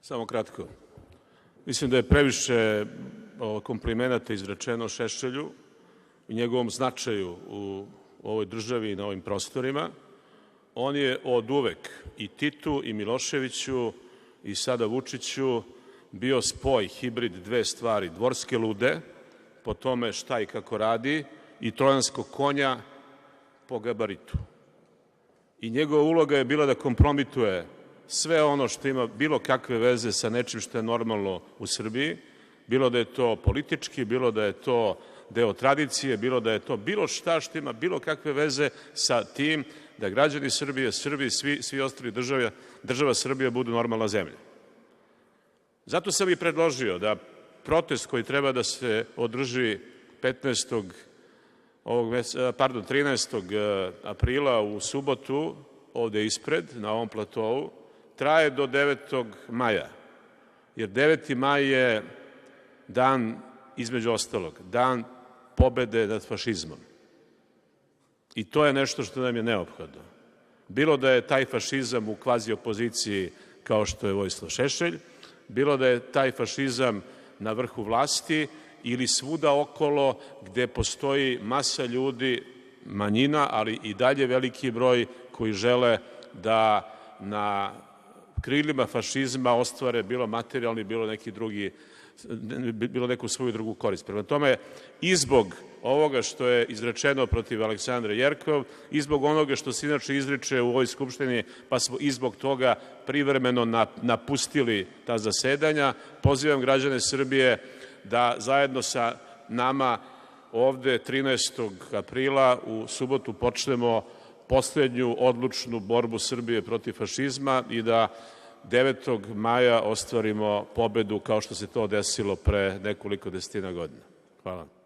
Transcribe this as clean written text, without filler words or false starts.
Samo kratko. Mislim da je previše komplimenata izrečeno Šešelju i njegovom značaju u ovoj državi i na ovim prostorima. On je oduvek i Titu i Miloševiću i sada Vučiću bio spoj, hibrid dve stvari, dvorske lude po tome šta i kako radi i trojanskog konja po gabaritu. I njegova uloga je bila da kompromituje sve ono što ima bilo kakve veze sa nečim što je normalno u Srbiji, bilo da je to politički, bilo da je to deo tradicije, bilo da je to bilo šta što ima bilo kakve veze sa tim da građani Srbije, Srbi, svi ostali država Srbija budu normalna zemlja. Zato sam i predložio da protest koji treba da se održi 13. aprila u subotu, ovde ispred, na ovom platovu, traje do 9. maja, jer 9. maj je dan, između ostalog, dan pobede nad fašizmom. I to je nešto što nam je neophodno. Bilo da je taj fašizam u kvazi opoziciji kao što je Vojislav Šešelj, bilo da je taj fašizam na vrhu vlasti ili svuda okolo gde postoji masa ljudi, manjina, ali i dalje veliki broj koji žele da na krilima fašizma ostvare bilo materijalni, bilo neku svoju drugu korist. Prema tome, i zbog ovoga što je izrečeno protiv Aleksandre Jerkov, i zbog onoga što se inače izriče u ovoj Skupštini, pa smo i zbog toga privremeno napustili ta zasedanja, pozivam građane Srbije da zajedno sa nama ovde 13. aprila u subotu počnemo poslednju odlučnu borbu Srbije protiv fašizma i da 9. maja ostvarimo pobedu kao što se to desilo pre nekoliko desetina godina. Hvala.